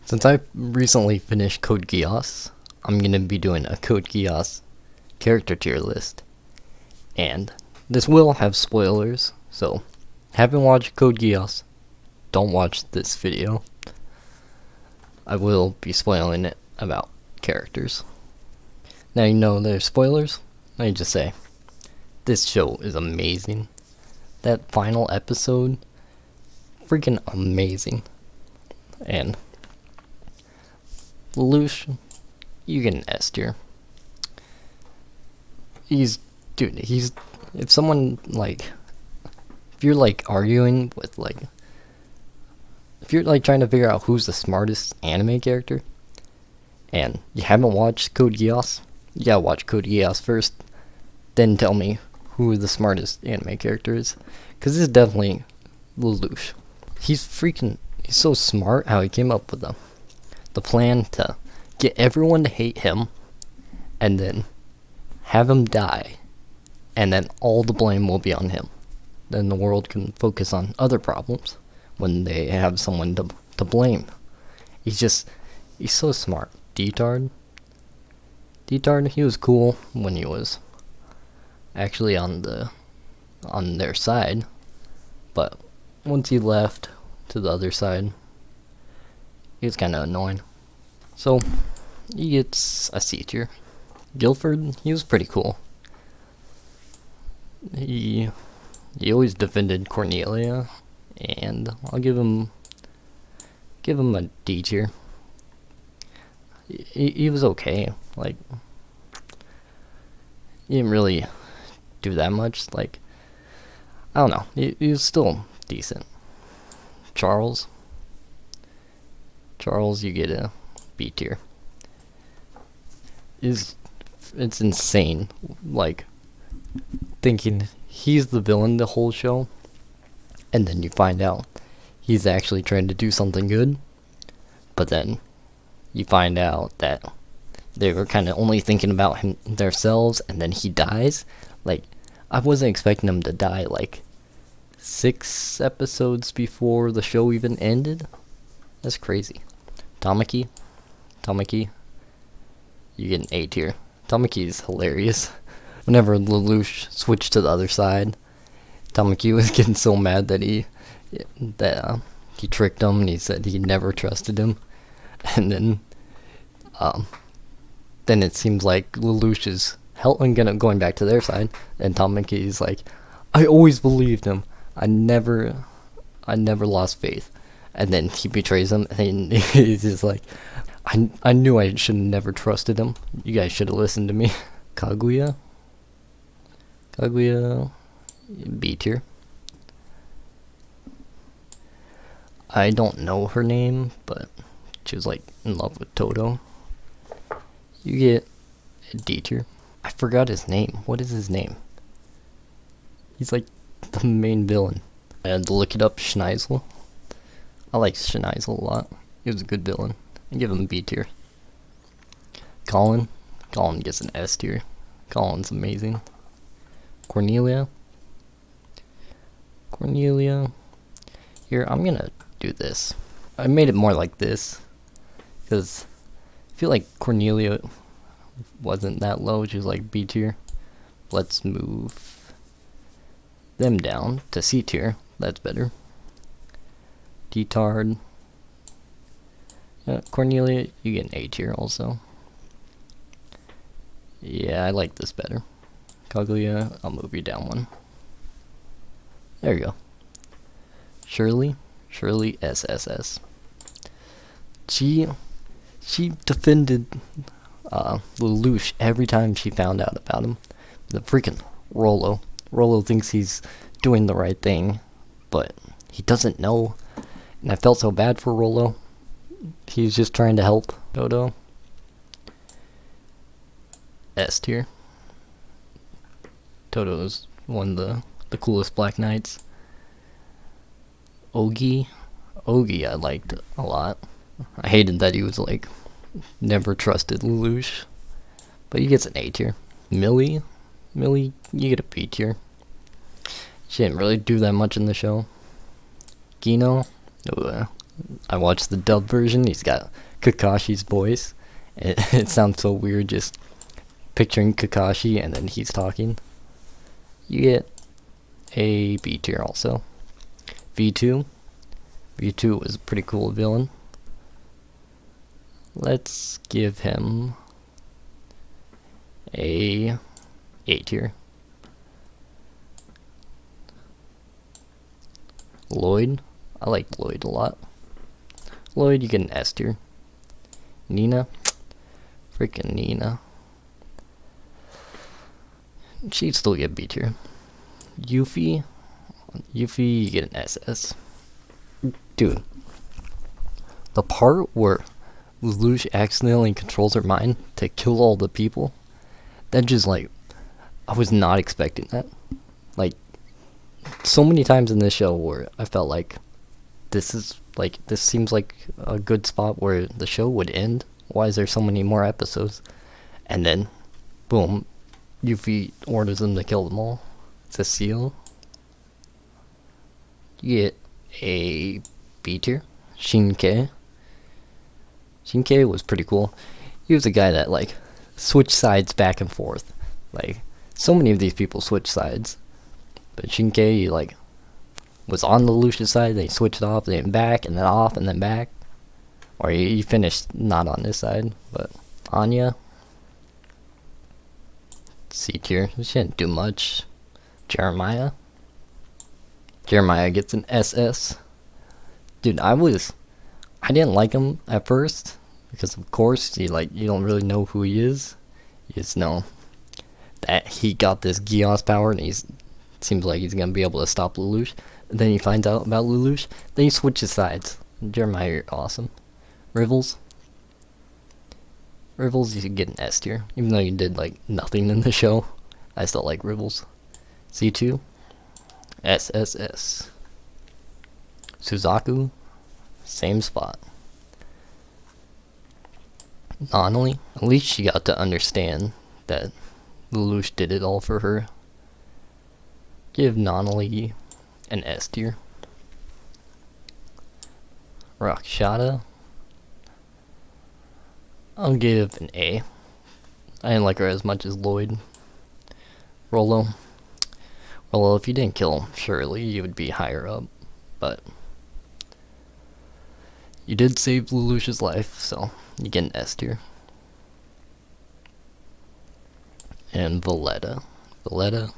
Since I recently finished Code Geass, I'm going to be doing a Code Geass character tier list. And this will have spoilers, so haven't watched Code Geass, don't watch this video. I will be spoiling it about characters. Now you know there's spoilers, let me just say, this show is amazing. That final episode, freaking amazing. And Lelouch, you get an S tier. If someone, if you're arguing with, if you're trying to figure out who's the smartest anime character, and you haven't watched Code Geass, you gotta watch Code Geass first, then tell me who the smartest anime character is. Cause this is definitely Lelouch. He's so smart how he came up with the plan to get everyone to hate him, and then have him die, and then all the blame will be on him. Then the world can focus on other problems when they have someone to blame. He's so smart. Detard, he was cool when he was actually on their side, but once he left to the other side, he was kind of annoying. So he gets a C tier. Guilford, he was pretty cool. He always defended Cornelia, and I'll give him a D tier. He was okay. He didn't really do that much. I don't know. He was still decent. Charles, you get a B tier. It's insane, thinking he's the villain the whole show, and then you find out he's actually trying to do something good, but then you find out that they were kind of only thinking about themselves, and then he dies. I wasn't expecting him to die 6 episodes before the show even ended. That's crazy. Tamaki, you get an A tier. Tamaki is hilarious. Whenever Lelouch switched to the other side, Tamaki was getting so mad that he tricked him, and he said he never trusted him. And then it seems like Lelouch is going back to their side, and Tamaki is like, I always believed him. I never lost faith. And then he betrays him, and he's just like, I knew I should have never trusted him. You guys should have listened to me. Kaguya, B tier. I don't know her name, but she was in love with Toto. You get a D tier. I forgot his name. What is his name? He's the main villain. I had to look it up. Schneisel. I like Schneisel a lot. He was a good villain. I give him a B tier. Colin gets an S tier. Colin's amazing. Cornelia. Here, I'm gonna do this. I made it more like this because I feel like Cornelia wasn't that low. She was B tier. Let's move them down to C tier. That's better. Detard. Cornelia, you get an A tier also. Yeah, I like this better. Kaguya, I'll move you down one. There you go. Shirley SSS. She defended Lelouch every time she found out about him. The freaking Rollo thinks he's doing the right thing, but he doesn't know. And I felt so bad for Rollo. He's just trying to help Toto. S tier. Toto is one of the coolest Black Knights. Ogi, I liked a lot. I hated that he was never trusted Lelouch, but he gets an A tier. Millie, you get a B tier. She didn't really do that much in the show. Gino, I watched the dub version. He's got Kakashi's voice. It sounds so weird just picturing Kakashi and then he's talking. You get a B tier also. V2. V2 was a pretty cool villain. Let's give him a A tier. Lloyd. I like Lloyd a lot. Lloyd, you get an S tier. Nina. Freaking Nina. She'd still get B tier. Yuffie. Yuffie, you get an SS. Dude. The part where Lelouch accidentally controls her mind to kill all the people, that just like, I was not expecting that. Like, so many times in this show where I felt like this seems like a good spot where the show would end. Why is there so many more episodes? And then, boom, Yuffie orders them to kill them all. Cecile. You get a B tier. Shinkai. Shinkai was pretty cool. He was a guy that like switched sides back and forth. Like, so many of these people switch sides. But Shinkai, like, was on the Lucius side, then he switched off, then back, and then off, and then back. Or he finished not on this side. But Anya, C tier. She didn't do much. Jeremiah. Jeremiah gets an SS. Dude, I didn't like him at first because of course you don't really know who he is. You just know that he got this Geass power and seems like he's gonna be able to stop Lelouch. And then he finds out about Lelouch. Then he switches sides. Jeremiah, you're awesome. Rivals. Rivals, you should get an S tier. Even though you did like nothing in the show, I still like Rivals. C2. SSS. Suzaku. Same spot. Nonally, at least she got to understand that Lelouch did it all for her. Give Nonally an S tier. Rakshata. I'll give an A. I didn't like her as much as Lloyd. Rolo. Rolo, if you didn't kill him, surely you would be higher up. But you did save Lelouch's life, so you get an S tier. And Valletta. Valletta,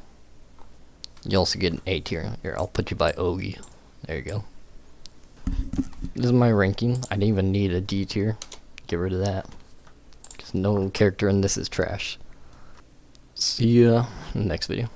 you also get an A tier. Here, I'll put you by Ogi. There you go. This is my ranking. I didn't even need a D tier. Get rid of that. Because no character in this is trash. See ya in the next video.